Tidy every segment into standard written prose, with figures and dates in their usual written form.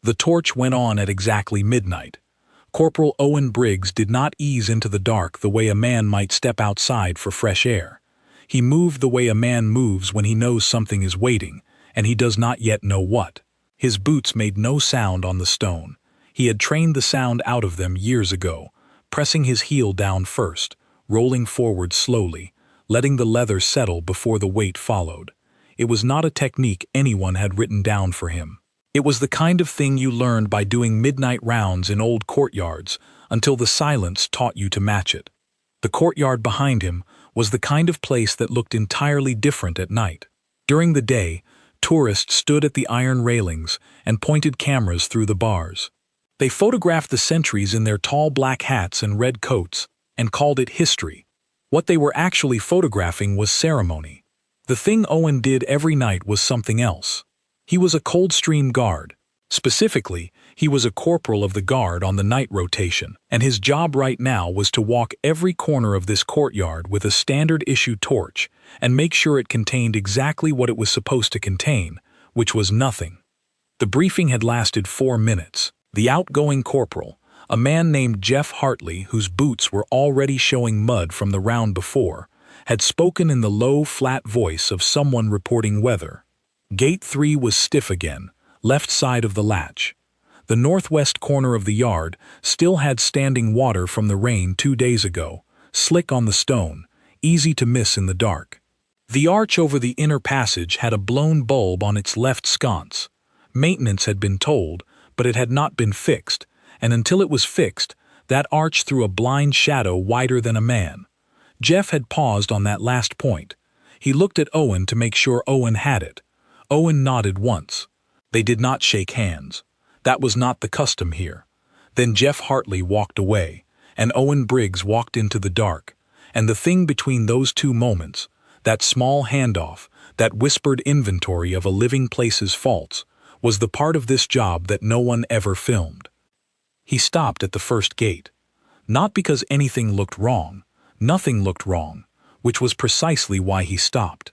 The torch went on at exactly midnight. Corporal Owen Briggs did not ease into the dark the way a man might step outside for fresh air. He moved the way a man moves when he knows something is waiting, and he does not yet know what. His boots made no sound on the stone. He had trained the sound out of them years ago, pressing his heel down first, rolling forward slowly, letting the leather settle before the weight followed. It was not a technique anyone had written down for him. It was the kind of thing you learned by doing midnight rounds in old courtyards until the silence taught you to match it. The courtyard behind him was the kind of place that looked entirely different at night. During the day, tourists stood at the iron railings and pointed cameras through the bars. They photographed the sentries in their tall black hats and red coats and called it history. What they were actually photographing was ceremony. The thing Owen did every night was something else. He was a Coldstream guard. Specifically, he was a corporal of the guard on the night rotation, and his job right now was to walk every corner of this courtyard with a standard-issue torch and make sure it contained exactly what it was supposed to contain, which was nothing. The briefing had lasted 4 minutes. The outgoing corporal, a man named Jeff Hartley whose boots were already showing mud from the round before, had spoken in the low, flat voice of someone reporting weather. Gate 3 was stiff again, left side of the latch. The northwest corner of the yard still had standing water from the rain 2 days ago, slick on the stone, easy to miss in the dark. The arch over the inner passage had a blown bulb on its left sconce. Maintenance had been told, but it had not been fixed, and until it was fixed, that arch threw a blind shadow wider than a man. Jeff had paused on that last point. He looked at Owen to make sure Owen had it. Owen nodded once. They did not shake hands. That was not the custom here. Then Jeff Hartley walked away, and Owen Briggs walked into the dark, and the thing between those two moments, that small handoff, that whispered inventory of a living place's faults, was the part of this job that no one ever filmed. He stopped at the first gate. Not because anything looked wrong. Nothing looked wrong, which was precisely why he stopped.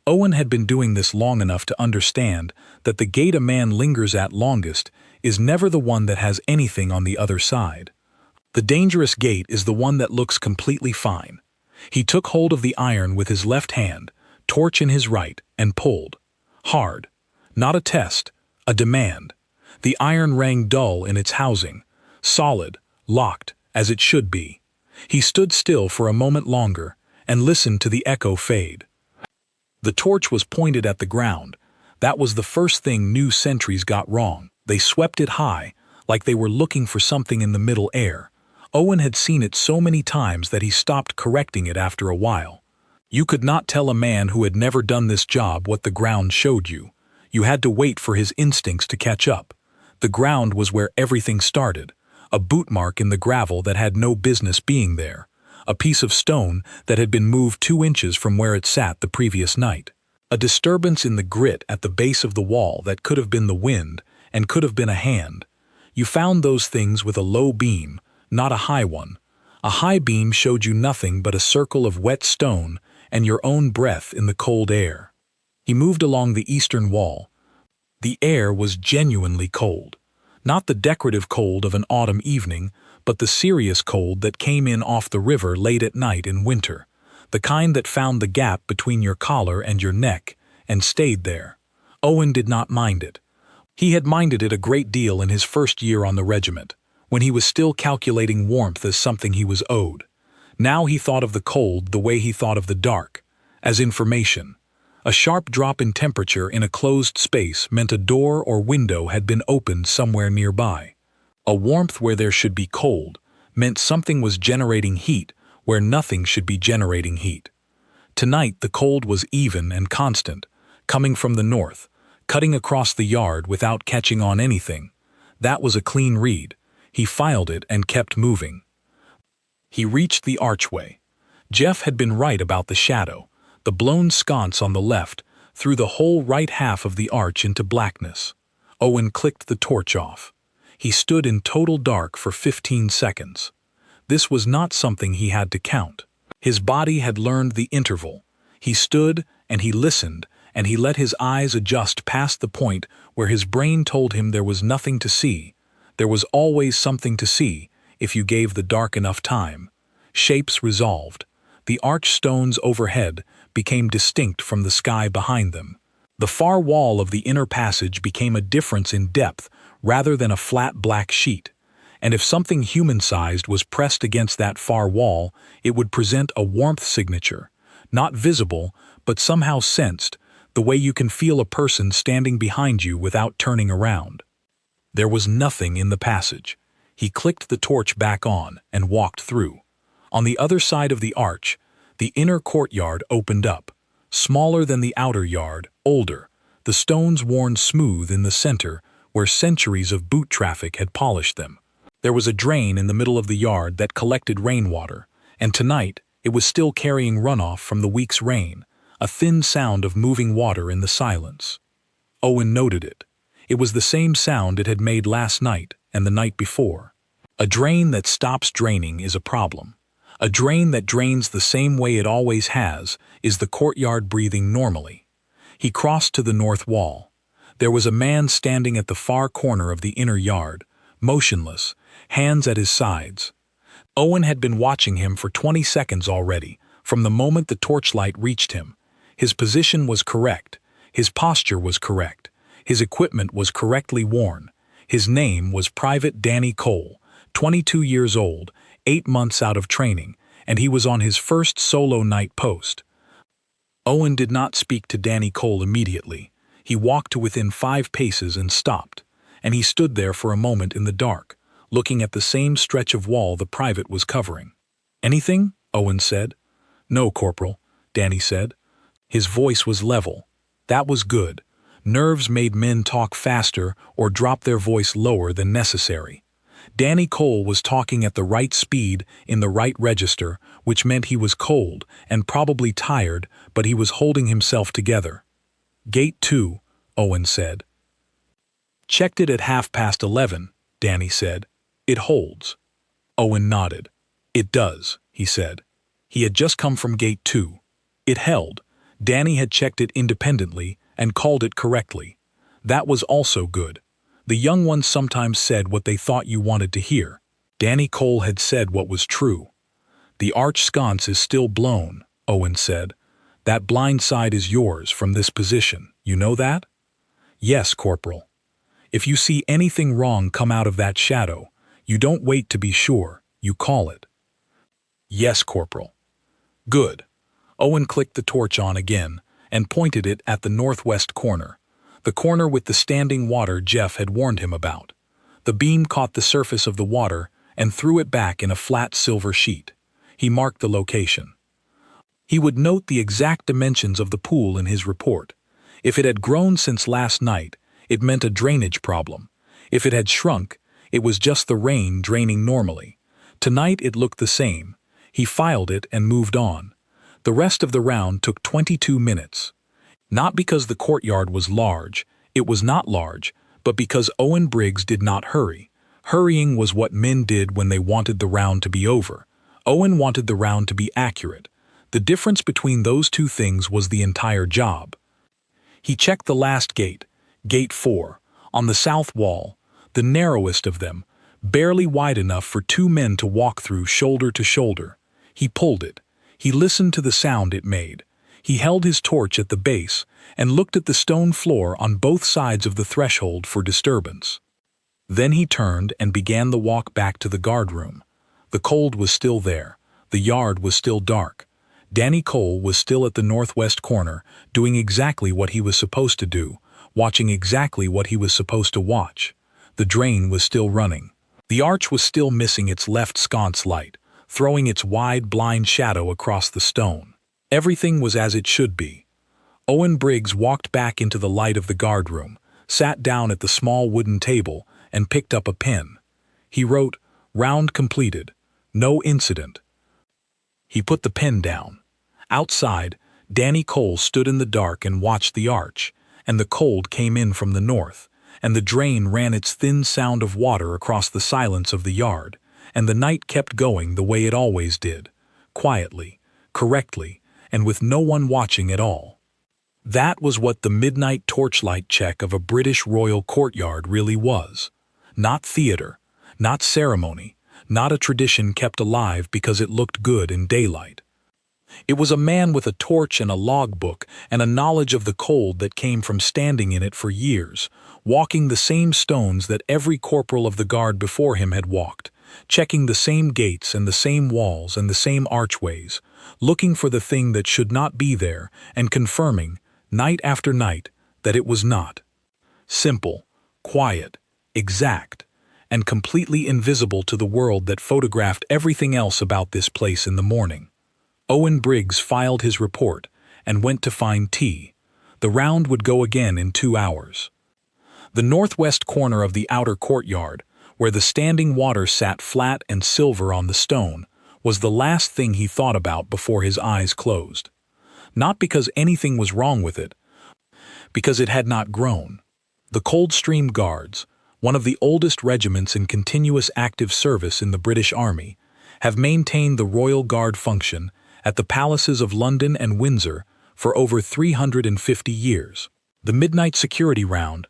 Owen had been doing this long enough to understand that the gate a man lingers at longest is never the one that has anything on the other side. The dangerous gate is the one that looks completely fine. He took hold of the iron with his left hand, torch in his right, and pulled. Hard. Not a test, a demand. The iron rang dull in its housing, solid, locked, as it should be. He stood still for a moment longer and listened to the echo fade. The torch was pointed at the ground. That was the first thing new sentries got wrong. They swept it high, like they were looking for something in the middle air. Owen had seen it so many times that he stopped correcting it after a while. You could not tell a man who had never done this job what the ground showed you. You had to wait for his instincts to catch up. The ground was where everything started, a boot mark in the gravel that had no business being there. A piece of stone that had been moved 2 inches from where it sat the previous night. A disturbance in the grit at the base of the wall that could have been the wind and could have been a hand. You found those things with a low beam, not a high one. A high beam showed you nothing but a circle of wet stone and your own breath in the cold air. He moved along the eastern wall. The air was genuinely cold. Not the decorative cold of an autumn evening, but the serious cold that came in off the river late at night in winter, the kind that found the gap between your collar and your neck and stayed there. Owen did not mind it. He had minded it a great deal in his first year on the regiment, when he was still calculating warmth as something he was owed. Now he thought of the cold the way he thought of the dark, as information. A sharp drop in temperature in a closed space meant a door or window had been opened somewhere nearby. A warmth where there should be cold meant something was generating heat where nothing should be generating heat. Tonight the cold was even and constant, coming from the north, cutting across the yard without catching on anything. That was a clean read. He filed it and kept moving. He reached the archway. Jeff had been right about the shadow. The blown sconce on the left threw the whole right half of the arch into blackness. Owen clicked the torch off. He stood in total dark for 15 seconds. This was not something he had to count. His body had learned the interval. He stood and he listened, and he let his eyes adjust past the point where his brain told him there was nothing to see. There was always something to see, if you gave the dark enough time. Shapes resolved. The arch stones overhead became distinct from the sky behind them. The far wall of the inner passage became a difference in depth rather than a flat black sheet. And if something human-sized was pressed against that far wall, it would present a warmth signature, not visible, but somehow sensed, the way you can feel a person standing behind you without turning around. There was nothing in the passage. He clicked the torch back on and walked through. On the other side of the arch, the inner courtyard opened up, smaller than the outer yard, older, the stones worn smooth in the center where centuries of boot traffic had polished them. There was a drain in the middle of the yard that collected rainwater, and tonight it was still carrying runoff from the week's rain, a thin sound of moving water in the silence. Owen noted it. It was the same sound it had made last night and the night before. A drain that stops draining is a problem. A drain that drains the same way it always has is the courtyard breathing normally. He crossed to the north wall. There was a man standing at the far corner of the inner yard, motionless, hands at his sides. Owen had been watching him for 20 seconds already, from the moment the torchlight reached him. His position was correct. His posture was correct. His equipment was correctly worn. His name was Private Danny Cole, 22 years old, 8 months out of training, and he was on his first solo night post. Owen did not speak to Danny Cole immediately. He walked to within 5 paces and stopped, and he stood there for a moment in the dark, looking at the same stretch of wall the private was covering. "Anything?" Owen said. "No, Corporal," Danny said. His voice was level. That was good. Nerves made men talk faster or drop their voice lower than necessary. Danny Cole was talking at the right speed in the right register, which meant he was cold and probably tired, but he was holding himself together. "Gate 2, Owen said. "Checked it at 11:30, Danny said. "It holds." Owen nodded. "It does," he said. He had just come from Gate 2. It held. Danny had checked it independently and called it correctly. That was also good. The young ones sometimes said what they thought you wanted to hear. Danny Cole had said what was true. "The arch sconce is still blown," Owen said. "That blind side is yours from this position. You know that?" "Yes, Corporal." "If you see anything wrong come out of that shadow, you don't wait to be sure, you call it." "Yes, Corporal." "Good." Owen clicked the torch on again and pointed it at the northwest corner, the corner with the standing water Jeff had warned him about. The beam caught the surface of the water and threw it back in a flat silver sheet. He marked the location. He would note the exact dimensions of the pool in his report. If it had grown since last night, it meant a drainage problem. If it had shrunk, it was just the rain draining normally. Tonight it looked the same. He filed it and moved on. The rest of the round took 22 minutes. Not because the courtyard was large, it was not large, but because Owen Briggs did not hurry. Hurrying was what men did when they wanted the round to be over. Owen wanted the round to be accurate. The difference between those two things was the entire job. He checked the last gate, Gate 4, on the south wall, the narrowest of them, barely wide enough for 2 men to walk through shoulder to shoulder. He pulled it. He listened to the sound it made. He held his torch at the base and looked at the stone floor on both sides of the threshold for disturbance. Then he turned and began the walk back to the guardroom. The cold was still there. The yard was still dark. Danny Cole was still at the northwest corner, doing exactly what he was supposed to do, watching exactly what he was supposed to watch. The drain was still running. The arch was still missing its left sconce light, throwing its wide, blind shadow across the stone. Everything was as it should be. Owen Briggs walked back into the light of the guardroom, sat down at the small wooden table, and picked up a pen. He wrote, "Round completed. No incident." He put the pen down. Outside, Danny Cole stood in the dark and watched the arch, and the cold came in from the north, and the drain ran its thin sound of water across the silence of the yard, and the night kept going the way it always did, quietly, correctly, and with no one watching at all. That was what the midnight torchlight check of a British royal courtyard really was. Not theater, not ceremony, not a tradition kept alive because it looked good in daylight. It was a man with a torch and a logbook and a knowledge of the cold that came from standing in it for years, walking the same stones that every corporal of the guard before him had walked, checking the same gates and the same walls and the same archways, looking for the thing that should not be there and confirming, night after night, that it was not. Simple, quiet, exact, and completely invisible to the world that photographed everything else about this place in the morning. Owen Briggs filed his report and went to find tea. The round would go again in 2 hours. The northwest corner of the outer courtyard, where the standing water sat flat and silver on the stone, was the last thing he thought about before his eyes closed. Not because anything was wrong with it, because it had not grown. The Coldstream Guards, one of the oldest regiments in continuous active service in the British Army, have maintained the Royal Guard function at the palaces of London and Windsor for over 350 years. The midnight security round,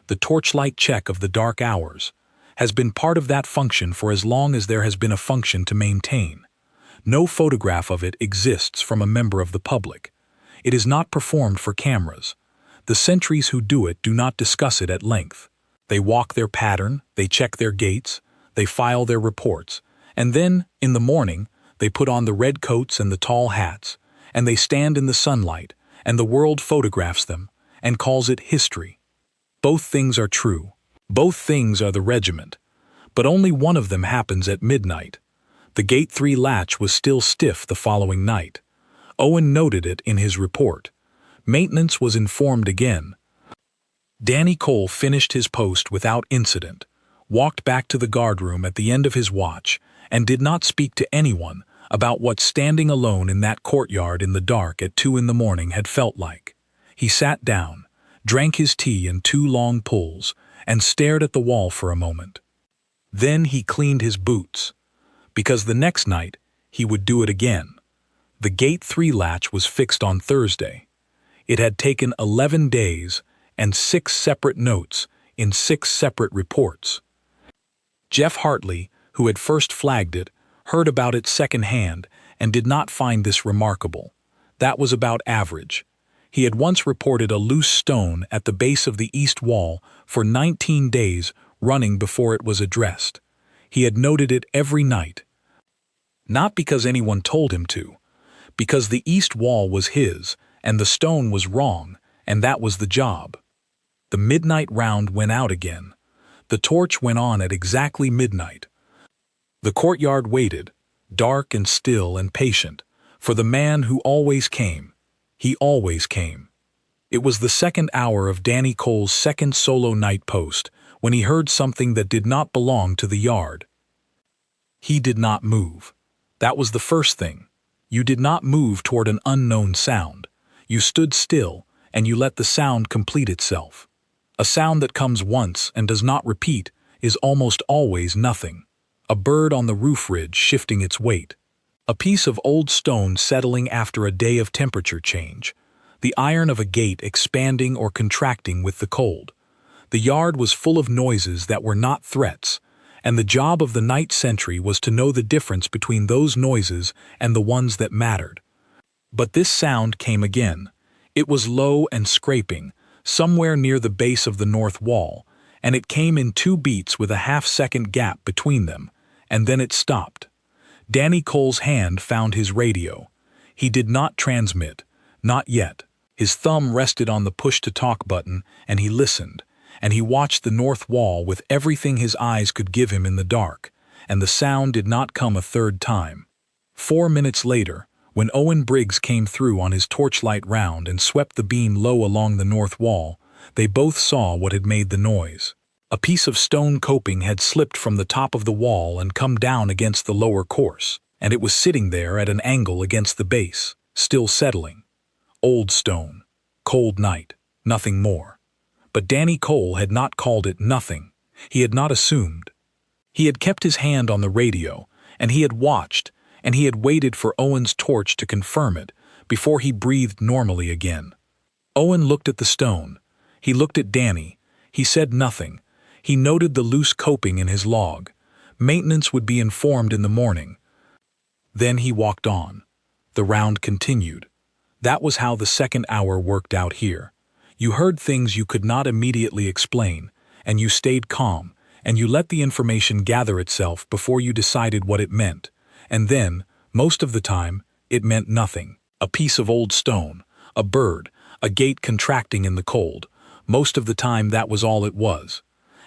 the torchlight check of the dark hours, has been part of that function for as long as there has been a function to maintain. No photograph of it exists from a member of the public. It is not performed for cameras. The sentries who do it do not discuss it at length. They walk their pattern, they check their gates, they file their reports, and then, in the morning, they put on the red coats and the tall hats, and they stand in the sunlight, and the world photographs them, and calls it history. Both things are true. Both things are the regiment. But only one of them happens at midnight. The Gate 3 latch was still stiff the following night. Owen noted it in his report. Maintenance was informed again. Danny Cole finished his post without incident, walked back to the guardroom at the end of his watch, and did not speak to anyone about what standing alone in that courtyard in the dark at 2 in the morning had felt like. He sat down, drank his tea in 2 long pulls, and stared at the wall for a moment. Then he cleaned his boots, because the next night he would do it again. The Gate 3 latch was fixed on Thursday. It had taken 11 days and 6 separate notes in 6 separate reports. Jeff Hartley, who had first flagged it, heard about it secondhand and did not find this remarkable. That was about average. He had once reported a loose stone at the base of the east wall for 19 days running before it was addressed. He had noted it every night. Not because anyone told him to, because the east wall was his and the stone was wrong, and that was the job. The midnight round went out again. The torch went on at exactly midnight. The courtyard waited, dark and still and patient, for the man who always came. He always came. It was the 2nd hour of Danny Cole's 2nd solo night post when he heard something that did not belong to the yard. He did not move. That was the first thing. You did not move toward an unknown sound. You stood still, and you let the sound complete itself. A sound that comes once and does not repeat is almost always nothing. A bird on the roof ridge shifting its weight. A piece of old stone settling after a day of temperature change. The iron of a gate expanding or contracting with the cold. The yard was full of noises that were not threats, and the job of the night sentry was to know the difference between those noises and the ones that mattered. But this sound came again. It was low and scraping, somewhere near the base of the north wall, and it came in 2 beats with a half-second gap between them, and then it stopped. Danny Cole's hand found his radio. He did not transmit, not yet. His thumb rested on the push-to-talk button, and he listened, and he watched the north wall with everything his eyes could give him in the dark, and the sound did not come a third time. 4 minutes later, when Owen Briggs came through on his torchlight round and swept the beam low along the north wall, they both saw what had made the noise. A piece of stone coping had slipped from the top of the wall and come down against the lower course, and it was sitting there at an angle against the base, still settling. Old stone, cold night, nothing more. But Danny Cole had not called it nothing. He had not assumed. He had kept his hand on the radio, and he had watched, and he had waited for Owen's torch to confirm it before he breathed normally again. Owen looked at the stone. He looked at Danny. He said nothing. He noted the loose coping in his log. Maintenance would be informed in the morning. Then he walked on. The round continued. That was how the second hour worked out here. You heard things you could not immediately explain, and you stayed calm, and you let the information gather itself before you decided what it meant. And then, most of the time, it meant nothing. A piece of old stone, a bird, a gate contracting in the cold. Most of the time that was all it was.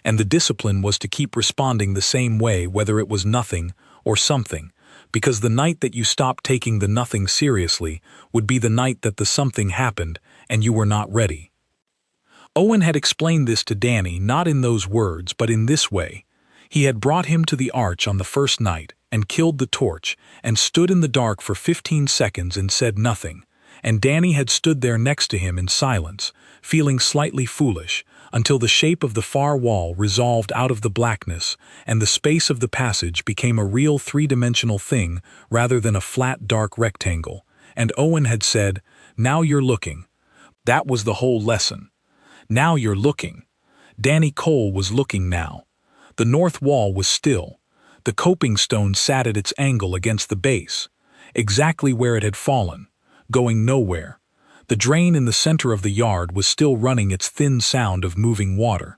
And the discipline was to keep responding the same way whether it was nothing or something, because the night that you stopped taking the nothing seriously would be the night that the something happened and you were not ready. Owen had explained this to Danny not in those words but in this way. He had brought him to the arch on the first night and killed the torch and stood in the dark for 15 seconds and said nothing, and Danny had stood there next to him in silence, feeling slightly foolish, until the shape of the far wall resolved out of the blackness and the space of the passage became a real three-dimensional thing rather than a flat dark rectangle, and Owen had said, "Now you're looking." That was the whole lesson. Now you're looking. Danny Cole was looking now. The north wall was still. The coping stone sat at its angle against the base, exactly where it had fallen, going nowhere. The drain in the center of the yard was still running its thin sound of moving water.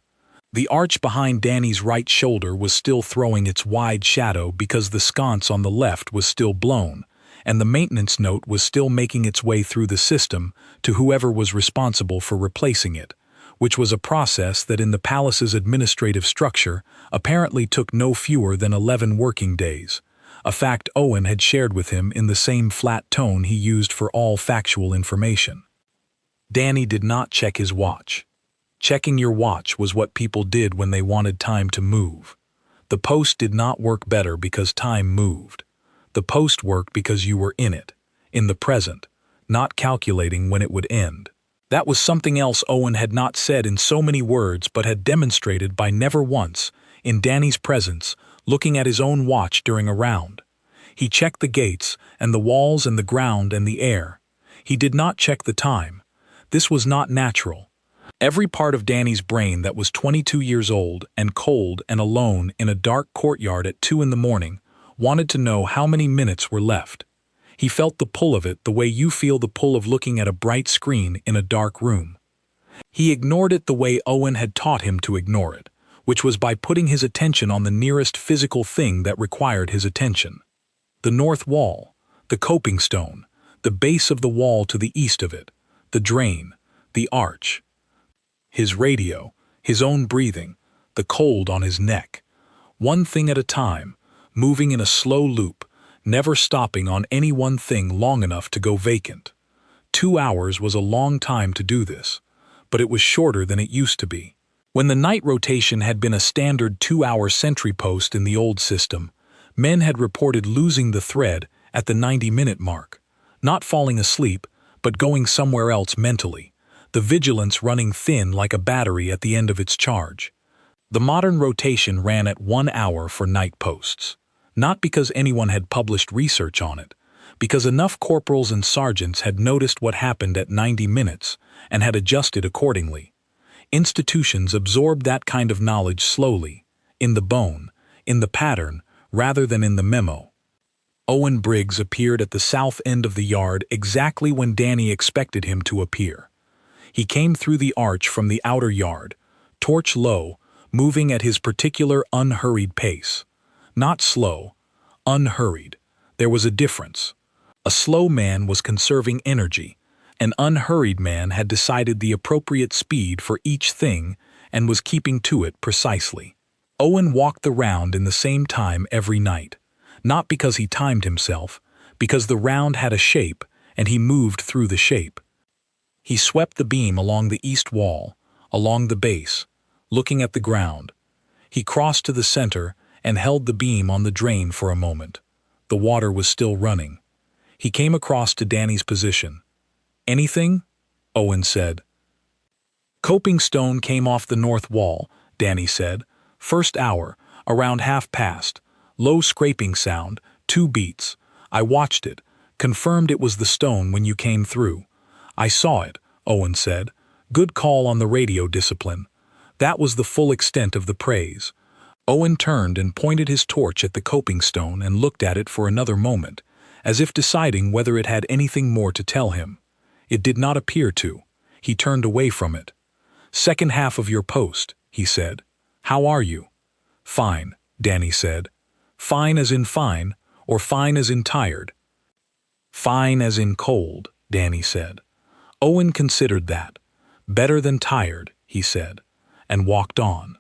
The arch behind Danny's right shoulder was still throwing its wide shadow because the sconce on the left was still blown, and the maintenance note was still making its way through the system to whoever was responsible for replacing it, which was a process that in the palace's administrative structure apparently took no fewer than 11 working days, a fact Owen had shared with him in the same flat tone he used for all factual information. Danny did not check his watch. Checking your watch was what people did when they wanted time to move. The post did not work better because time moved. The post worked because you were in it, in the present, not calculating when it would end. That was something else Owen had not said in so many words but had demonstrated by never once, in Danny's presence, looking at his own watch during a round. He checked the gates and the walls and the ground and the air. He did not check the time. This was not natural. Every part of Danny's brain that was 22 years old and cold and alone in a dark courtyard at 2 in the morning wanted to know how many minutes were left. He felt the pull of it the way you feel the pull of looking at a bright screen in a dark room. He ignored it the way Owen had taught him to ignore it, which was by putting his attention on the nearest physical thing that required his attention. The north wall, the coping stone, the base of the wall to the east of it, the drain, the arch. His radio, his own breathing, the cold on his neck. One thing at a time, moving in a slow loop, never stopping on any one thing long enough to go vacant. 2 hours was a long time to do this, but it was shorter than it used to be. When the night rotation had been a standard 2-hour sentry post in the old system, men had reported losing the thread at the 90-minute mark, not falling asleep, but going somewhere else mentally, the vigilance running thin like a battery at the end of its charge. The modern rotation ran at 1 hour for night posts. Not because anyone had published research on it, because enough corporals and sergeants had noticed what happened at 90 minutes and had adjusted accordingly. Institutions absorbed that kind of knowledge slowly, in the bone, in the pattern, rather than in the memo. Owen Briggs appeared at the south end of the yard exactly when Danny expected him to appear. He came through the arch from the outer yard, torch low, moving at his particular unhurried pace. Not slow, unhurried. There was a difference. A slow man was conserving energy. An unhurried man had decided the appropriate speed for each thing and was keeping to it precisely. Owen walked the round in the same time every night, not because he timed himself, because the round had a shape and he moved through the shape. He swept the beam along the east wall, along the base, looking at the ground. He crossed to the center and held the beam on the drain for a moment. The water was still running. He came across to Danny's position. "Anything?" Owen said. "Coping stone came off the north wall," Danny said. "First hour, around 1/2 past. Low scraping sound, 2 beats. I watched it, confirmed it was the stone when you came through. I saw it," Owen said. "Good call on the radio discipline." That was the full extent of the praise. Owen turned and pointed his torch at the coping stone and looked at it for another moment, as if deciding whether it had anything more to tell him. It did not appear to. He turned away from it. "Second half of your post," he said. "How are you?" "Fine," Danny said. "Fine as in fine, or fine as in tired?" "Fine as in cold," Danny said. Owen considered that. "Better than tired," he said, and walked on.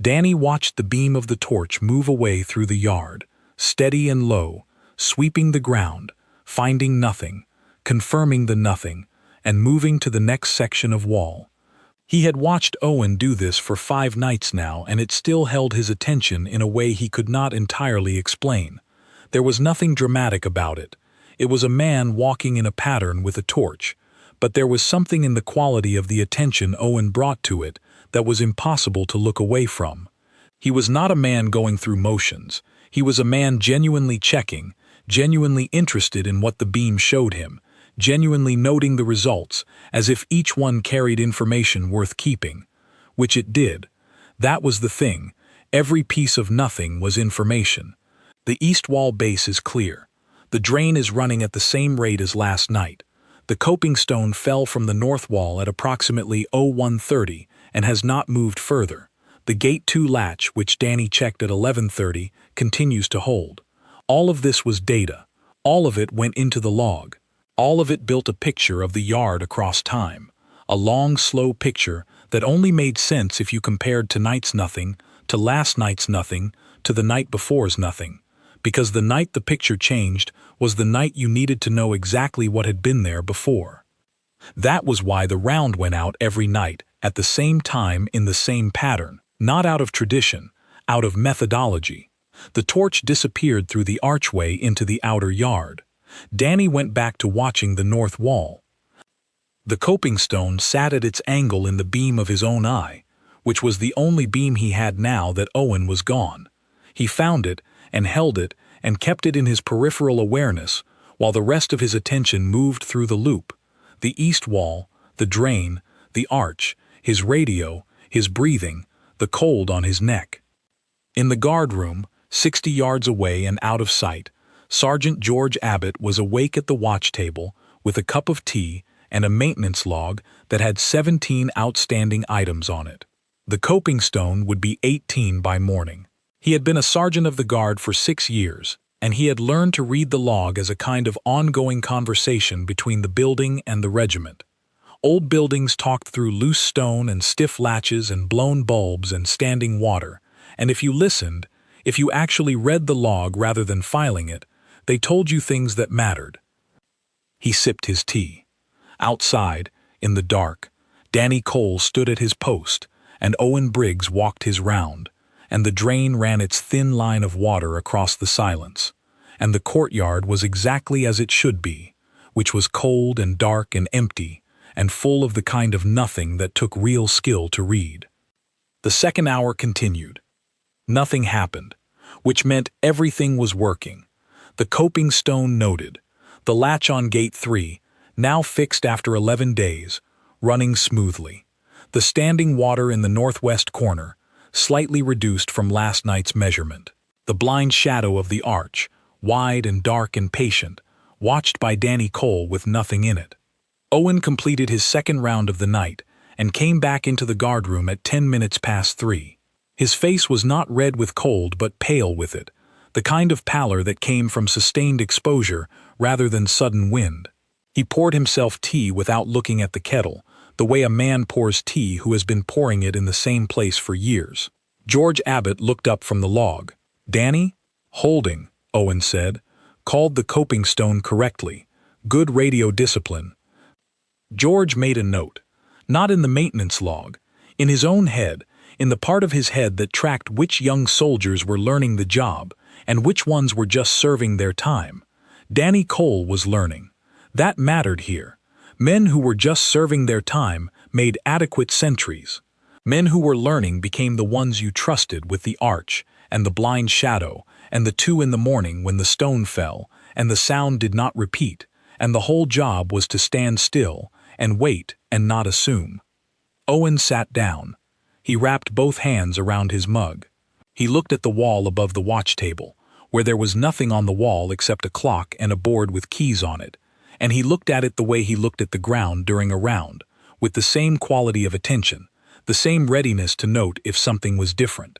Danny watched the beam of the torch move away through the yard, steady and low, sweeping the ground, finding nothing, confirming the nothing, and moving to the next section of wall. He had watched Owen do this for 5 nights now, and it still held his attention in a way he could not entirely explain. There was nothing dramatic about it. It was a man walking in a pattern with a torch, but there was something in the quality of the attention Owen brought to it that was impossible to look away from. He was not a man going through motions. He was a man genuinely checking, genuinely interested in what the beam showed him, genuinely noting the results, as if each one carried information worth keeping. Which it did. That was the thing. Every piece of nothing was information. The east wall base is clear. The drain is running at the same rate as last night. The coping stone fell from the north wall at approximately 01:30 and has not moved further. The Gate 2 latch, which Danny checked at 11:30, continues to hold. All of this was data. All of it went into the log. All of it built a picture of the yard across time. A long, slow picture that only made sense if you compared tonight's nothing, to last night's nothing, to the night before's nothing. Because the night the picture changed was the night you needed to know exactly what had been there before. That was why the round went out every night, at the same time in the same pattern, not out of tradition, out of methodology. The torch disappeared through the archway into the outer yard. Danny went back to watching the north wall. The coping stone sat at its angle in the beam of his own eye, which was the only beam he had now that Owen was gone. He found it and held it and kept it in his peripheral awareness while the rest of his attention moved through the loop, the east wall, the drain, the arch, his radio, his breathing, the cold on his neck. In the guard room, 60 yards away and out of sight, Sergeant George Abbott was awake at the watch table with a cup of tea and a maintenance log that had 17 outstanding items on it. The coping stone would be 18 by morning. He had been a sergeant of the guard for 6 years, and he had learned to read the log as a kind of ongoing conversation between the building and the regiment. Old buildings talked through loose stone and stiff latches and blown bulbs and standing water, and if you listened, if you actually read the log rather than filing it, they told you things that mattered. He sipped his tea. Outside, in the dark, Danny Cole stood at his post, and Owen Briggs walked his round, and the drain ran its thin line of water across the silence, and the courtyard was exactly as it should be, which was cold and dark and empty, and full of the kind of nothing that took real skill to read. The second hour continued. Nothing happened, which meant everything was working. The coping stone noted. The latch on Gate 3, now fixed after 11 days, running smoothly. The standing water in the northwest corner, slightly reduced from last night's measurement. The blind shadow of the arch, wide and dark and patient, watched by Danny Cole with nothing in it. Owen completed his second round of the night and came back into the guardroom at 10 minutes past 3. His face was not red with cold but pale with it, the kind of pallor that came from sustained exposure rather than sudden wind. He poured himself tea without looking at the kettle, the way a man pours tea who has been pouring it in the same place for years. George Abbott looked up from the log. "Danny?" "Holding," Owen said. "Called the coping stone correctly. Good radio discipline." George made a note. Not in the maintenance log. In his own head, in the part of his head that tracked which young soldiers were learning the job, and which ones were just serving their time. Danny Cole was learning. That mattered here. Men who were just serving their time made adequate sentries. Men who were learning became the ones you trusted with the arch, and the blind shadow, and the 2 in the morning when the stone fell, and the sound did not repeat, and the whole job was to stand still, and wait and not assume. Owen sat down. He wrapped both hands around his mug. He looked at the wall above the watch table, where there was nothing on the wall except a clock and a board with keys on it, and he looked at it the way he looked at the ground during a round, with the same quality of attention, the same readiness to note if something was different.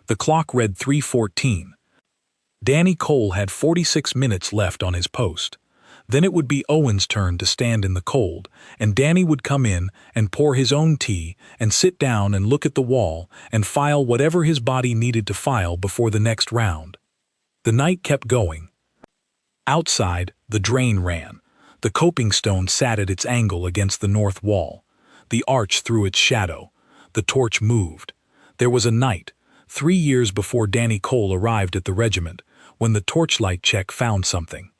The clock read 3:14. Danny Cole had 46 minutes left on his post. Then it would be Owen's turn to stand in the cold, and Danny would come in and pour his own tea and sit down and look at the wall and file whatever his body needed to file before the next round. The night kept going. Outside, the drain ran. The coping stone sat at its angle against the north wall. The arch threw its shadow. The torch moved. There was a night, 3 years before Danny Cole arrived at the regiment, when the Torchlight check found something.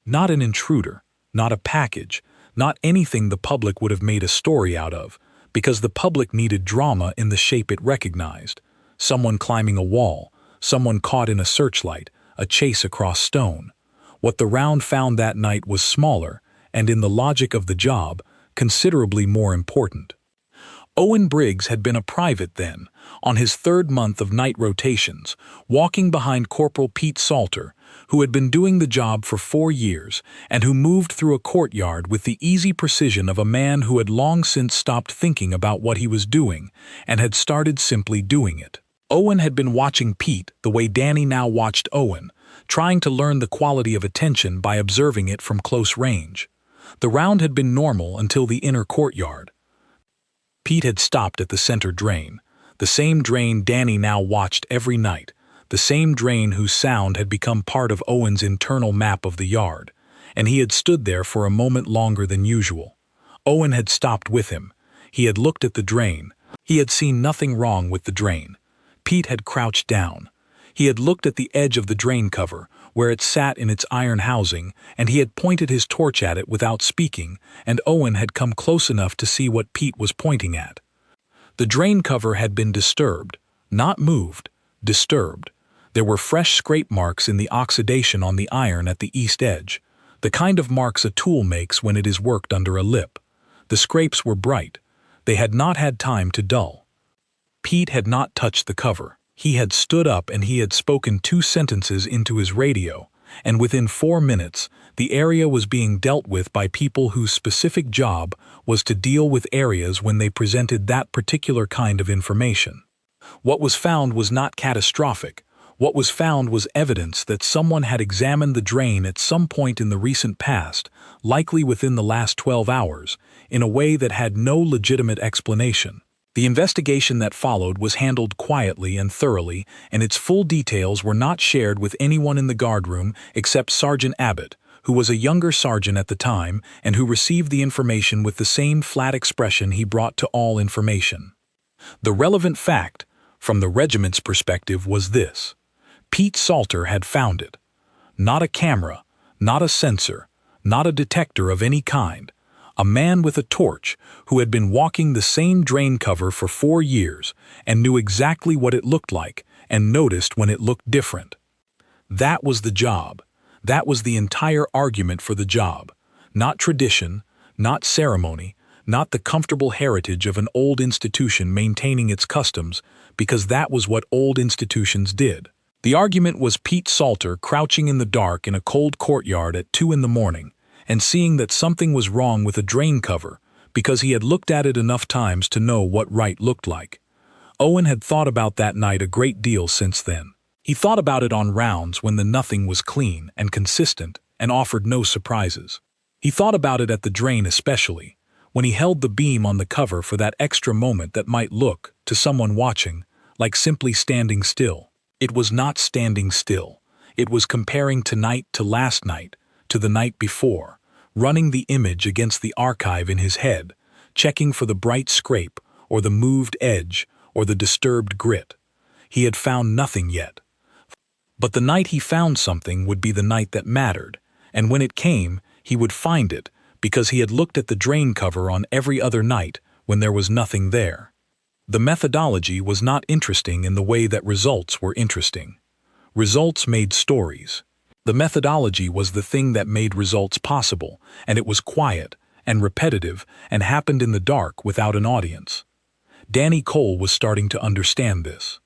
Not an intruder, not a package, not anything the public would have made a story out of, because the public needed drama in the shape it recognized. Someone climbing a wall, someone caught in a searchlight, a chase across stone. What the round found that night was smaller, and in the logic of the job, considerably more important. Owen Briggs had been a private then, on his 3rd month of night rotations, walking behind Corporal Pete Salter, who had been doing the job for 4 years and who moved through a courtyard with the easy precision of a man who had long since stopped thinking about what he was doing and had started simply doing it. Owen had been watching Pete the way Danny now watched Owen, trying to learn the quality of attention by observing it from close range. The round had been normal until the inner courtyard. Pete had stopped at the center drain, the same drain Danny now watched every night, the same drain whose sound had become part of Owen's internal map of the yard, and he had stood there for a moment longer than usual. Owen had stopped with him. He had looked at the drain. He had seen nothing wrong with the drain. Pete had crouched down. He had looked at the edge of the drain cover, where it sat in its iron housing, and he had pointed his torch at it without speaking, and Owen had come close enough to see what Pete was pointing at. The drain cover had been disturbed, not moved, disturbed. There were fresh scrape marks in the oxidation on the iron at the east edge, the kind of marks a tool makes when it is worked under a lip. The scrapes were bright. They had not had time to dull. Pete had not touched the cover. He had stood up and he had spoken 2 sentences into his radio, and within 4 minutes, the area was being dealt with by people whose specific job was to deal with areas when they presented that particular kind of information. What was found was not catastrophic. What was found was evidence that someone had examined the drain at some point in the recent past, likely within the last 12 hours, in a way that had no legitimate explanation. The investigation that followed was handled quietly and thoroughly, and its full details were not shared with anyone in the guardroom except Sergeant Abbott, who was a younger sergeant at the time and who received the information with the same flat expression he brought to all information. The relevant fact, from the regiment's perspective, was this: Pete Salter had found it. Not a camera, not a sensor, not a detector of any kind. A man with a torch who had been walking the same drain cover for 4 years and knew exactly what it looked like and noticed when it looked different. That was the job. That was the entire argument for the job. Not tradition, not ceremony, not the comfortable heritage of an old institution maintaining its customs, because that was what old institutions did. The argument was Pete Salter crouching in the dark in a cold courtyard at 2 in the morning, and seeing that something was wrong with a drain cover because he had looked at it enough times to know what right looked like. Owen had thought about that night a great deal since then. He thought about it on rounds when the nothing was clean and consistent and offered no surprises. He thought about it at the drain especially, when he held the beam on the cover for that extra moment that might look, to someone watching, like simply standing still. It was not standing still. It was comparing tonight to last night, to the night before, running the image against the archive in his head, checking for the bright scrape, or the moved edge, or the disturbed grit. He had found nothing yet. But the night he found something would be the night that mattered, and when it came, he would find it, because he had looked at the drain cover on every other night when there was nothing there. The methodology was not interesting in the way that results were interesting. Results made stories. The methodology was the thing that made results possible, and it was quiet, and repetitive and happened in the dark without an audience. Danny Cole was starting to understand this.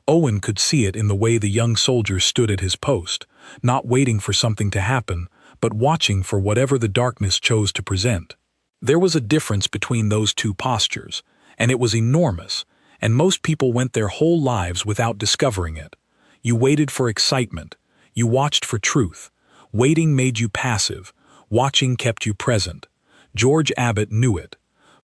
Owen could see it in the way the young soldier stood at his post, not waiting for something to happen, but watching for whatever the darkness chose to present. There was a difference between those two postures, and it was enormous, and most people went their whole lives without discovering it. You waited for excitement. You watched for truth. Waiting made you passive. Watching kept you present. George Abbott knew it.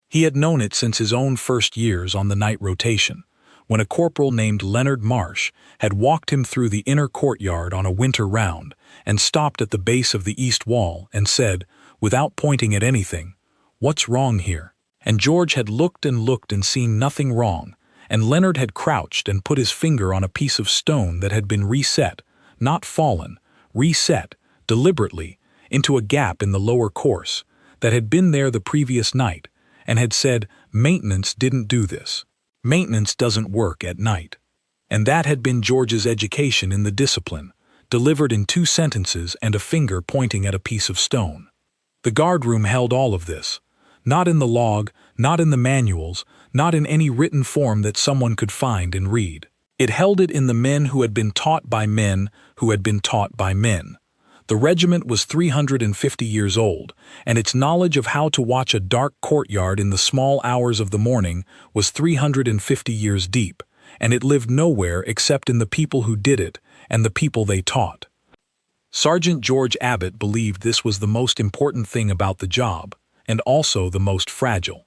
He had known it since his own first years on the night rotation, when a corporal named Leonard Marsh had walked him through the inner courtyard on a winter round and stopped at the base of the east wall and said, without pointing at anything, "What's wrong here?" And George had looked and seen nothing wrong, and Leonard had crouched and put his finger on a piece of stone that had been reset, not fallen, reset, deliberately, into a gap in the lower course, that had been there the previous night, and had said, "Maintenance didn't do this. Maintenance doesn't work at night." And that had been George's education in the discipline, delivered in 2 sentences and a finger pointing at a piece of stone. The guardroom held all of this, not in the log, not in the manuals, not in any written form that someone could find and read. It held it in the men who had been taught by men who had been taught by men. The regiment was 350 years old, and its knowledge of how to watch a dark courtyard in the small hours of the morning was 350 years deep, and it lived nowhere except in the people who did it and the people they taught. Sergeant George Abbott believed this was the most important thing about the job, and also the most fragile.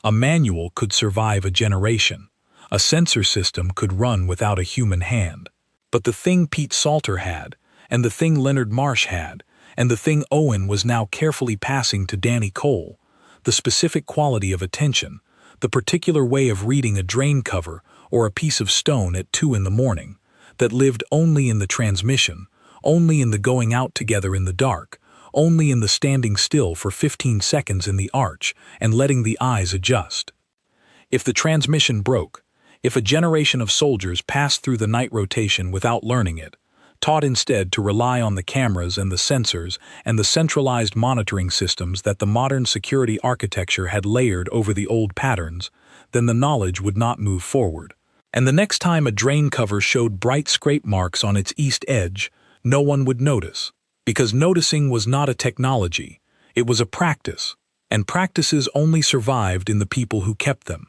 A manual could survive a generation. A sensor system could run without a human hand. But the thing Pete Salter had, and the thing Leonard Marsh had, and the thing Owen was now carefully passing to Danny Cole, the specific quality of attention, the particular way of reading a drain cover or a piece of stone at 2 in the morning, that lived only in the transmission, only in the going out together in the dark, only in the standing still for 15 seconds in the arch and letting the eyes adjust. If the transmission broke, if a generation of soldiers passed through the night rotation without learning it, taught instead to rely on the cameras and the sensors and the centralized monitoring systems that the modern security architecture had layered over the old patterns, then the knowledge would not move forward. And the next time a drain cover showed bright scrape marks on its east edge, no one would notice, because noticing was not a technology, it was a practice, and practices only survived in the people who kept them.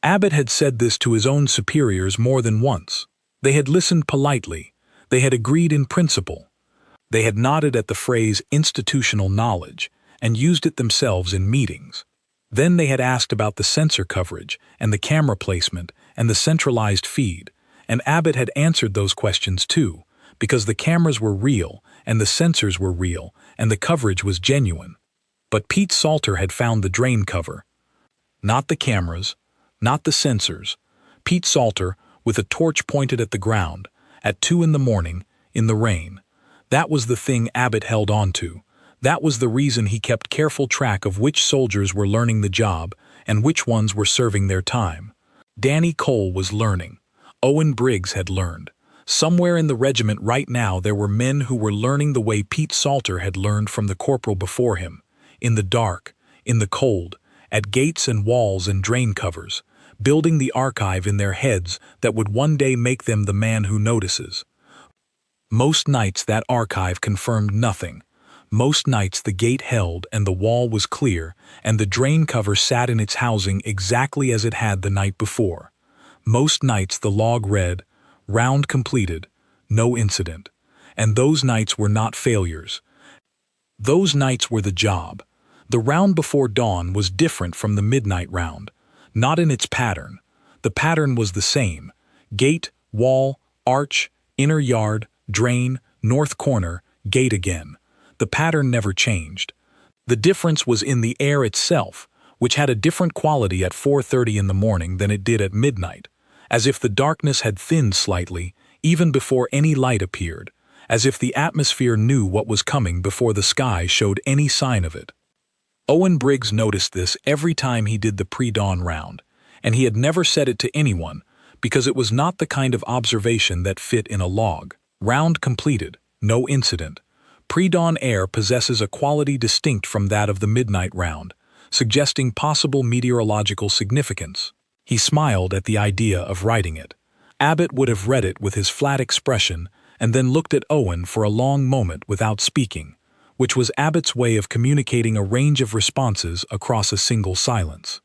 Abbott had said this to his own superiors more than once. They had listened politely. They had agreed in principle. They had nodded at the phrase institutional knowledge and used it themselves in meetings. Then they had asked about the sensor coverage and the camera placement and the centralized feed, and Abbott had answered those questions too, because the cameras were real and the sensors were real and the coverage was genuine. But Pete Salter had found the drain cover. Not the cameras, not the sensors. Pete Salter, with a torch pointed at the ground, at 2 in the morning, in the rain. That was the thing Abbott held on to. That was the reason he kept careful track of which soldiers were learning the job and which ones were serving their time. Danny Cole was learning. Owen Briggs had learned. Somewhere in the regiment right now there were men who were learning the way Pete Salter had learned from the corporal before him, in the dark, in the cold, at gates and walls and drain covers, building the archive in their heads that would one day make them the man who notices. Most nights that archive confirmed nothing. Most nights the gate held and the wall was clear and the drain cover sat in its housing exactly as it had the night before. Most nights the log read, "Round completed, no incident." And those nights were not failures. Those nights were the job. The round before dawn was different from the midnight round. Not in its pattern. The pattern was the same. Gate, wall, arch, inner yard, drain, north corner, gate again. The pattern never changed. The difference was in the air itself, which had a different quality at 4:30 in the morning than it did at midnight, as if the darkness had thinned slightly, even before any light appeared, as if the atmosphere knew what was coming before the sky showed any sign of it. Owen Briggs noticed this every time he did the pre-dawn round, and he had never said it to anyone because it was not the kind of observation that fit in a log. Round completed, no incident. Pre-dawn air possesses a quality distinct from that of the midnight round, suggesting possible meteorological significance. He smiled at the idea of writing it. Abbott would have read it with his flat expression and then looked at Owen for a long moment without speaking, which was Abbott's way of communicating a range of responses across a single silence.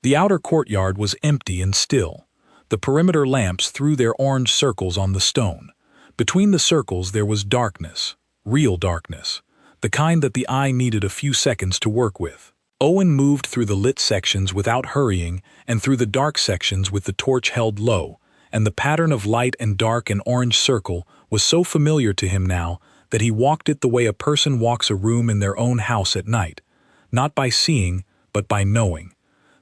The outer courtyard was empty and still. The perimeter lamps threw their orange circles on the stone. Between the circles there was darkness, real darkness, the kind that the eye needed a few seconds to work with. Owen moved through the lit sections without hurrying and through the dark sections with the torch held low, and the pattern of light and dark and orange circle was so familiar to him now that he walked it the way a person walks a room in their own house at night, not by seeing, but by knowing.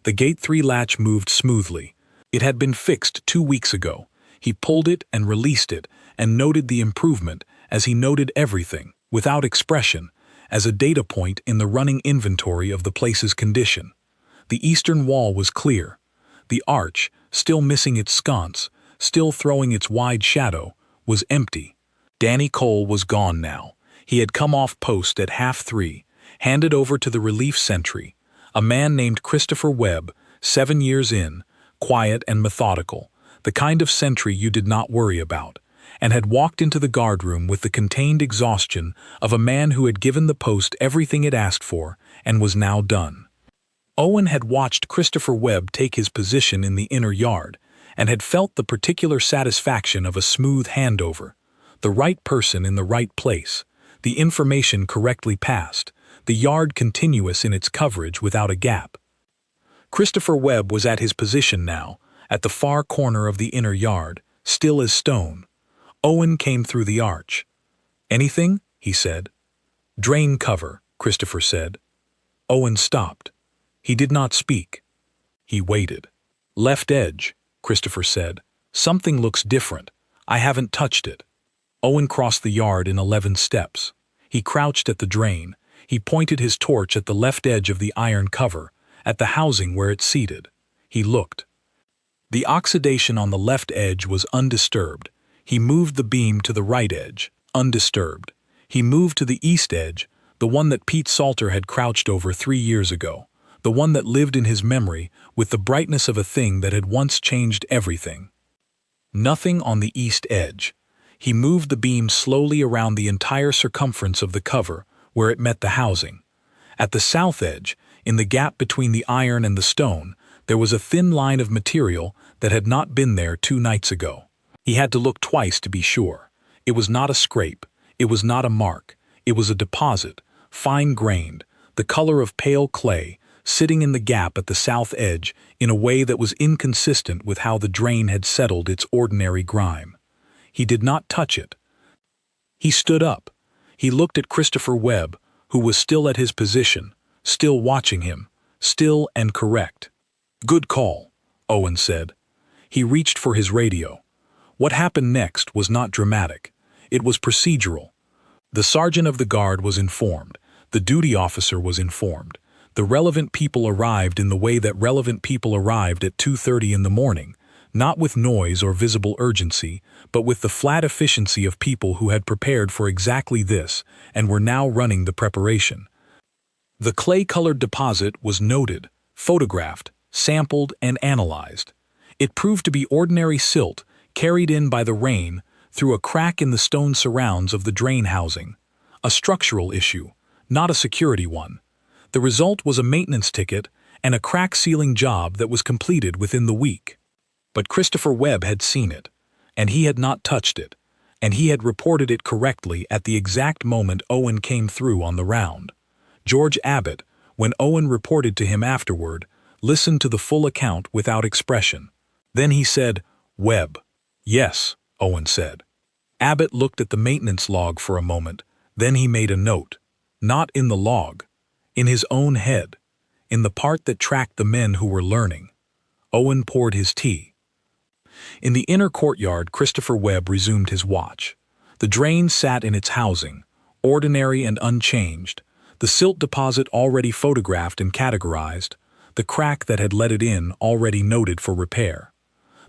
The gate 3 latch moved smoothly. It had been fixed 2 weeks ago. He pulled it and released it and noted the improvement as he noted everything, without expression, as a data point in the running inventory of the place's condition. The eastern wall was clear. The arch, still missing its sconce, still throwing its wide shadow, was empty. Danny Cole was gone now. He had come off post at 3:30, handed over to the relief sentry, a man named Christopher Webb, 7 years in, quiet and methodical, the kind of sentry you did not worry about, and had walked into the guardroom with the contained exhaustion of a man who had given the post everything it asked for and was now done. Owen had watched Christopher Webb take his position in the inner yard and had felt the particular satisfaction of a smooth handover, the right person in the right place, the information correctly passed, the yard continuous in its coverage without a gap. Christopher Webb was at his position now, at the far corner of the inner yard, still as stone. Owen came through the arch. "Anything?" he said. "Drain cover," Christopher said. Owen stopped. He did not speak. He waited. "Left edge," Christopher said. "Something looks different. I haven't touched it." Owen crossed the yard in 11 steps. He crouched at the drain. He pointed his torch at the left edge of the iron cover, at the housing where it seated. He looked. The oxidation on the left edge was undisturbed. He moved the beam to the right edge, undisturbed. He moved to the east edge, the one that Pete Salter had crouched over 3 years ago, the one that lived in his memory with the brightness of a thing that had once changed everything. Nothing on the east edge. He moved the beam slowly around the entire circumference of the cover, where it met the housing. At the south edge, in the gap between the iron and the stone, there was a thin line of material that had not been there 2 nights ago. He had to look twice to be sure. It was not a scrape. It was not a mark. It was a deposit, fine-grained, the color of pale clay, sitting in the gap at the south edge in a way that was inconsistent with how the drain had settled its ordinary grime. He did not touch it. He stood up. He looked at Christopher Webb, who was still at his position, still watching him, still and correct. "Good call," Owen said. He reached for his radio. What happened next was not dramatic. It was procedural. The sergeant of the guard was informed. The duty officer was informed. The relevant people arrived in the way that relevant people arrived at 2:30 in the morning, not with noise or visible urgency, but with the flat efficiency of people who had prepared for exactly this and were now running the preparation. The clay-colored deposit was noted, photographed, sampled, and analyzed. It proved to be ordinary silt carried in by the rain through a crack in the stone surrounds of the drain housing. A structural issue, not a security one. The result was a maintenance ticket and a crack-sealing job that was completed within the week. But Christopher Webb had seen it, and he had not touched it, and he had reported it correctly at the exact moment Owen came through on the round. George Abbott, when Owen reported to him afterward, listened to the full account without expression. Then he said, "Webb." "Yes," Owen said. Abbott looked at the maintenance log for a moment, then he made a note. Not in the log, in his own head, in the part that tracked the men who were learning. Owen poured his tea. In the inner courtyard, Christopher Webb resumed his watch. The drain sat in its housing, ordinary and unchanged, the silt deposit already photographed and categorized, the crack that had let it in already noted for repair.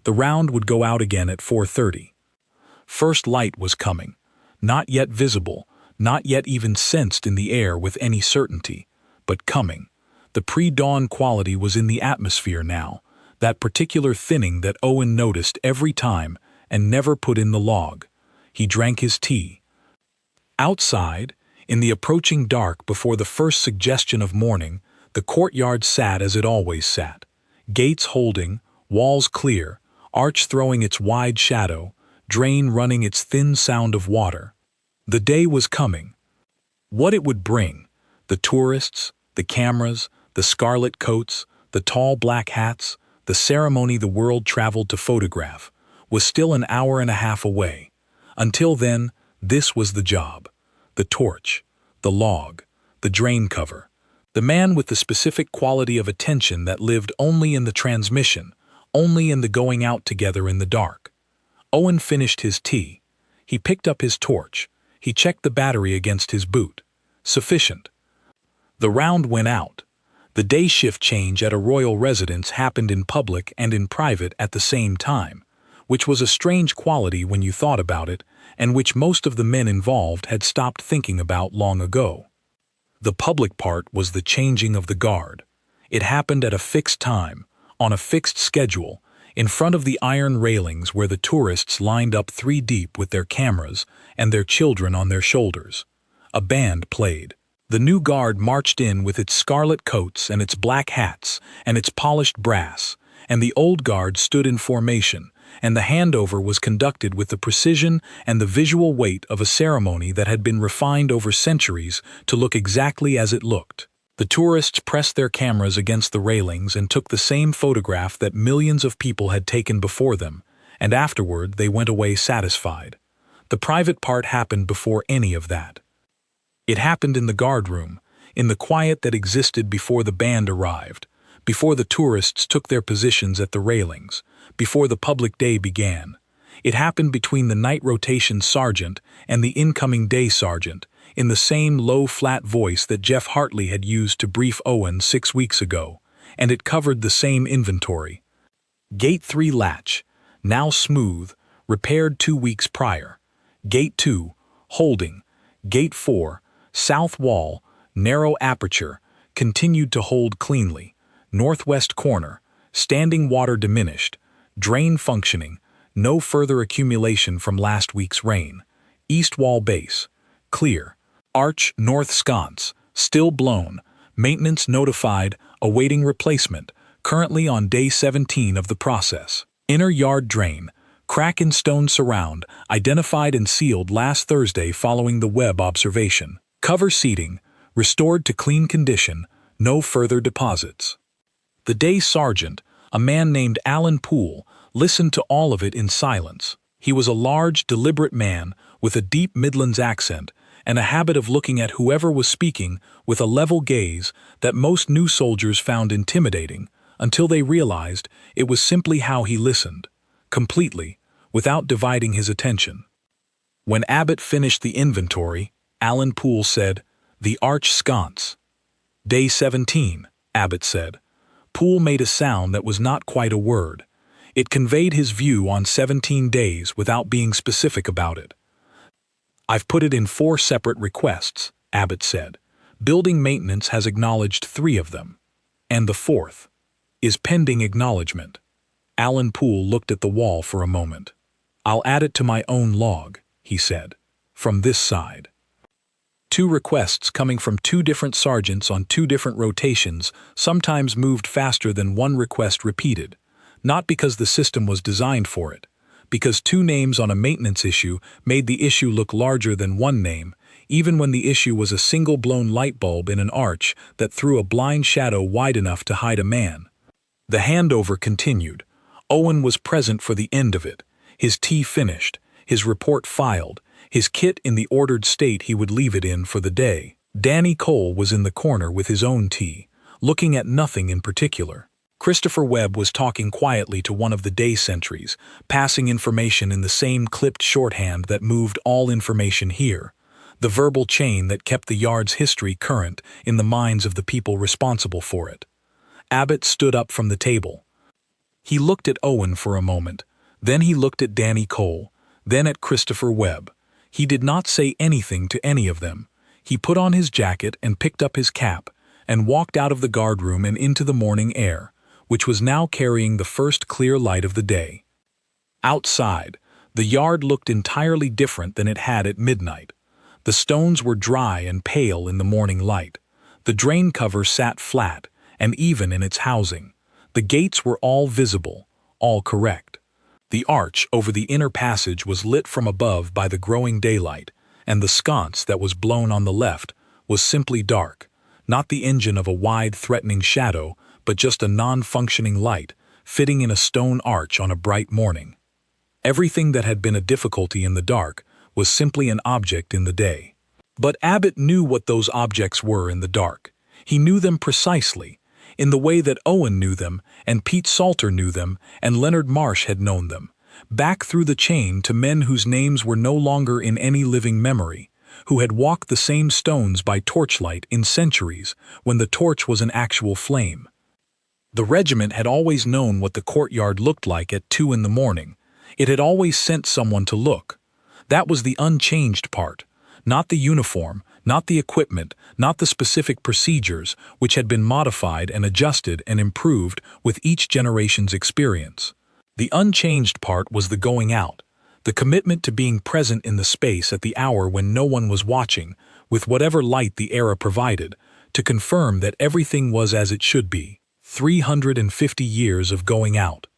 The round would go out again at 4:30. First light was coming, not yet visible, not yet even sensed in the air with any certainty, but coming. The pre-dawn quality was in the atmosphere now, that particular thinning that Owen noticed every time and never put in the log. He drank his tea. Outside, in the approaching dark before the first suggestion of morning, the courtyard sat as it always sat. Gates holding, walls clear, arch throwing its wide shadow, drain running its thin sound of water. The day was coming. What it would bring, the tourists, the cameras, the scarlet coats, the tall black hats, the ceremony the world traveled to photograph, was still an hour and a half away. Until then, this was the job. The torch, the log, the drain cover, the man with the specific quality of attention that lived only in the transmission, only in the going out together in the dark. Owen finished his tea. He picked up his torch. He checked the battery against his boot. Sufficient. The round went out. The day shift change at a royal residence happened in public and in private at the same time, which was a strange quality when you thought about it, and which most of the men involved had stopped thinking about long ago. The public part was the changing of the guard. It happened at a fixed time, on a fixed schedule, in front of the iron railings where the tourists lined up 3 deep with their cameras and their children on their shoulders. A band played. The new guard marched in with its scarlet coats and its black hats and its polished brass, and the old guard stood in formation, and the handover was conducted with the precision and the visual weight of a ceremony that had been refined over centuries to look exactly as it looked. The tourists pressed their cameras against the railings and took the same photograph that millions of people had taken before them, and afterward they went away satisfied. The private part happened before any of that. It happened in the guard room, in the quiet that existed before the band arrived, before the tourists took their positions at the railings, before the public day began. It happened between the night rotation sergeant and the incoming day sergeant, in the same low, flat voice that Jeff Hartley had used to brief Owen 6 weeks ago, and it covered the same inventory. Gate 3 latch, now smooth, repaired 2 weeks prior. Gate 2, holding. Gate 4, south wall, narrow aperture, continued to hold cleanly. Northwest corner, standing water diminished, drain functioning, no further accumulation from last week's rain. East wall base, clear. Arch north sconce, still blown, maintenance notified, awaiting replacement, currently on day 17 of the process. Inner yard drain, crack in stone surround, identified and sealed last Thursday following the Webb observation. Cover seating, restored to clean condition, no further deposits. The day sergeant, a man named Alan Poole, listened to all of it in silence. He was a large, deliberate man with a deep Midlands accent and a habit of looking at whoever was speaking with a level gaze that most new soldiers found intimidating until they realized it was simply how he listened, completely, without dividing his attention. When Abbott finished the inventory, Alan Poole said, "The arch sconce." "Day 17, Abbott said. Poole made a sound that was not quite a word. It conveyed his view on 17 days without being specific about it. "I've put it in 4 separate requests," Abbott said. "Building maintenance has acknowledged 3 of them. And the 4th is pending acknowledgement." Alan Poole looked at the wall for a moment. "I'll add it to my own log," he said, "from this side." 2 requests coming from 2 different sergeants on 2 different rotations sometimes moved faster than 1 request repeated, not because the system was designed for it, because 2 names on a maintenance issue made the issue look larger than 1 name, even when the issue was a single blown light bulb in an arch that threw a blind shadow wide enough to hide a man. The handover continued. Owen was present for the end of it, his tea finished, his report filed, his kit in the ordered state he would leave it in for the day. Danny Cole was in the corner with his own tea, looking at nothing in particular. Christopher Webb was talking quietly to one of the day sentries, passing information in the same clipped shorthand that moved all information here, the verbal chain that kept the yard's history current in the minds of the people responsible for it. Abbott stood up from the table. He looked at Owen for a moment, then he looked at Danny Cole, then at Christopher Webb. He did not say anything to any of them. He put on his jacket and picked up his cap, and walked out of the guardroom and into the morning air, which was now carrying the first clear light of the day. Outside, the yard looked entirely different than it had at midnight. The stones were dry and pale in the morning light. The drain cover sat flat and even in its housing. The gates were all visible, all correct. The arch over the inner passage was lit from above by the growing daylight, and the sconce that was blown on the left was simply dark, not the engine of a wide, threatening shadow, but just a non-functioning light, fitting in a stone arch on a bright morning. Everything that had been a difficulty in the dark was simply an object in the day. But Abbott knew what those objects were in the dark. He knew them precisely, in the way that Owen knew them, and Pete Salter knew them, and Leonard Marsh had known them, back through the chain to men whose names were no longer in any living memory, who had walked the same stones by torchlight in centuries when the torch was an actual flame. The regiment had always known what the courtyard looked like at 2 in the morning. It had always sent someone to look. That was the unchanged part, not the uniform, not the equipment, not the specific procedures, which had been modified and adjusted and improved with each generation's experience. The unchanged part was the going out, the commitment to being present in the space at the hour when no one was watching, with whatever light the era provided, to confirm that everything was as it should be. 350 years of going out.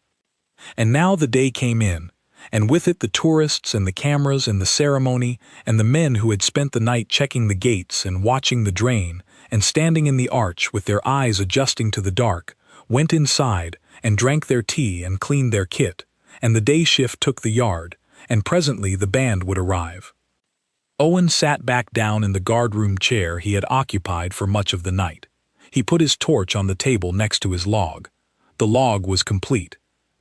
And now the day came in, and with it the tourists and the cameras and the ceremony and the men who had spent the night checking the gates and watching the drain and standing in the arch with their eyes adjusting to the dark, went inside and drank their tea and cleaned their kit, and the day shift took the yard, and presently the band would arrive. Owen sat back down in the guardroom chair he had occupied for much of the night. He put his torch on the table next to his log. The log was complete.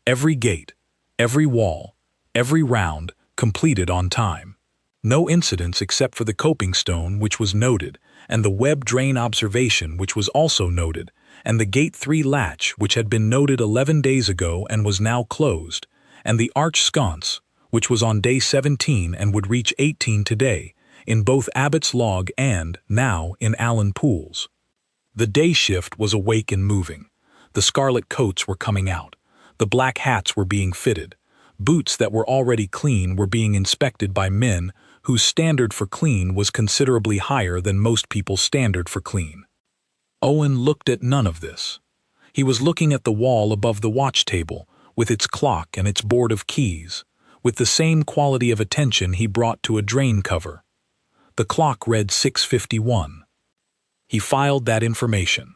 Every gate, every wall, every round, completed on time. No incidents except for the coping stone, which was noted, and the Webb drain observation, which was also noted, and the Gate 3 latch, which had been noted 11 days ago and was now closed, and the arch sconce, which was on day 17 and would reach 18 today, in both Abbott's log and, now, in Alan Poole's. The day shift was awake and moving. The scarlet coats were coming out. The black hats were being fitted. Boots that were already clean were being inspected by men whose standard for clean was considerably higher than most people's standard for clean. Owen looked at none of this. He was looking at the wall above the watch table, with its clock and its board of keys, with the same quality of attention he brought to a drain cover. The clock read 6:51. He filed that information.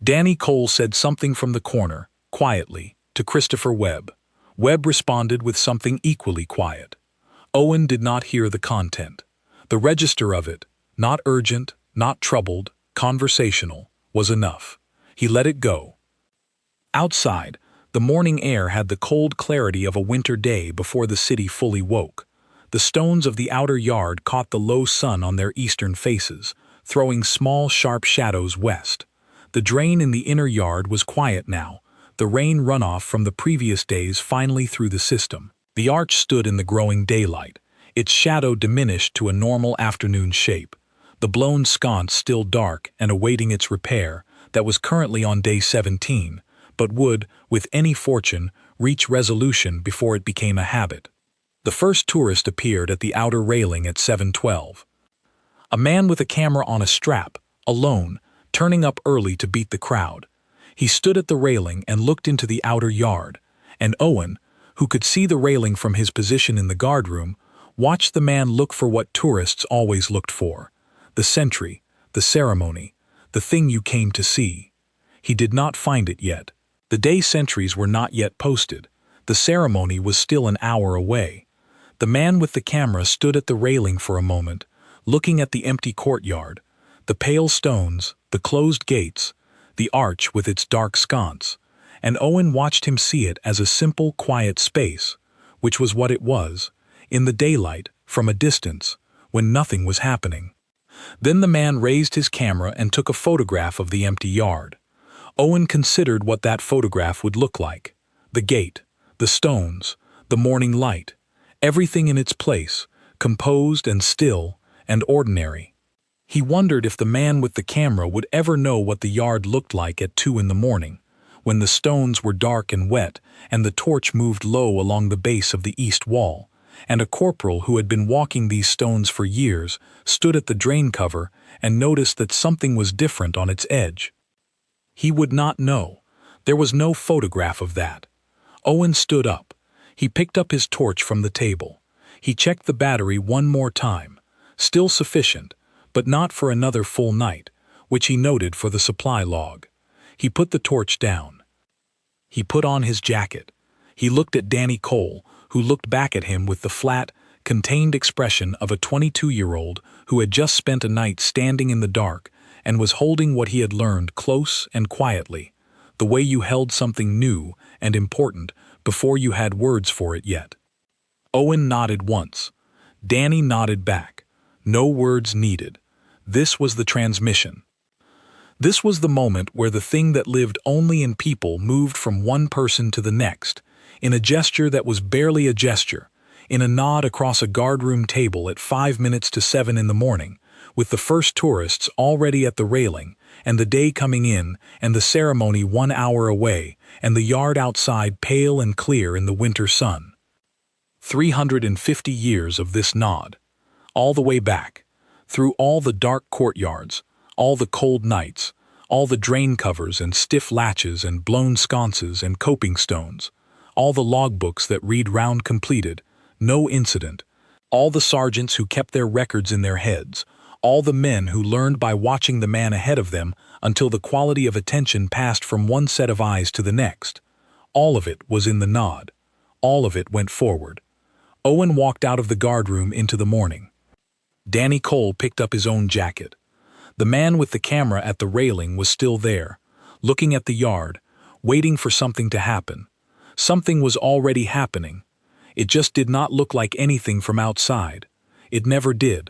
Danny Cole said something from the corner, quietly, to Christopher Webb. Webb responded with something equally quiet. Owen did not hear the content. The register of it, not urgent, not troubled, conversational, was enough. He let it go. Outside, the morning air had the cold clarity of a winter day before the city fully woke. The stones of the outer yard caught the low sun on their eastern faces, throwing small, sharp shadows west. The drain in the inner yard was quiet now, the rain runoff from the previous days finally through the system. The arch stood in the growing daylight, its shadow diminished to a normal afternoon shape. The blown sconce still dark and awaiting its repair, that was currently on day 17, but would, with any fortune, reach resolution before it became a habit. The first tourist appeared at the outer railing at 7:12. A man with a camera on a strap, alone, turning up early to beat the crowd. He stood at the railing and looked into the outer yard, and Owen, who could see the railing from his position in the guardroom, watched the man look for what tourists always looked for: the sentry, the ceremony, the thing you came to see. He did not find it yet. The day sentries were not yet posted. The ceremony was still an hour away. The man with the camera stood at the railing for a moment, looking at the empty courtyard, the pale stones, the closed gates, the arch with its dark sconce, and Owen watched him see it as a simple, quiet space, which was what it was, in the daylight, from a distance, when nothing was happening. Then the man raised his camera and took a photograph of the empty yard. Owen considered what that photograph would look like: the gate, the stones, the morning light, everything in its place, composed and still and ordinary. He wondered if the man with the camera would ever know what the yard looked like at 2 in the morning, when the stones were dark and wet, and the torch moved low along the base of the east wall, and a corporal who had been walking these stones for years stood at the drain cover and noticed that something was different on its edge. He would not know. There was no photograph of that. Owen stood up. He picked up his torch from the table. He checked the battery one more time. Still sufficient, but not for another full night, which he noted for the supply log. He put the torch down. He put on his jacket. He looked at Danny Cole, who looked back at him with the flat, contained expression of a 22-year-old who had just spent a night standing in the dark and was holding what he had learned close and quietly, the way you held something new and important before you had words for it yet. Owen nodded once. Danny nodded back. No words needed. This was the transmission. This was the moment where the thing that lived only in people moved from one person to the next, in a gesture that was barely a gesture, in a nod across a guardroom table at 5 minutes to 7 in the morning, with the first tourists already at the railing, and the day coming in, and the ceremony 1 hour away, and the yard outside pale and clear in the winter sun. 350 years of this nod. All the way back, through all the dark courtyards, all the cold nights, all the drain covers and stiff latches and blown sconces and coping stones, all the logbooks that read round completed, no incident, all the sergeants who kept their records in their heads, all the men who learned by watching the man ahead of them until the quality of attention passed from one set of eyes to the next. All of it was in the nod. All of it went forward. Owen walked out of the guardroom into the morning. Danny Cole picked up his own jacket. The man with the camera at the railing was still there, looking at the yard, waiting for something to happen. Something was already happening. It just did not look like anything from outside. It never did.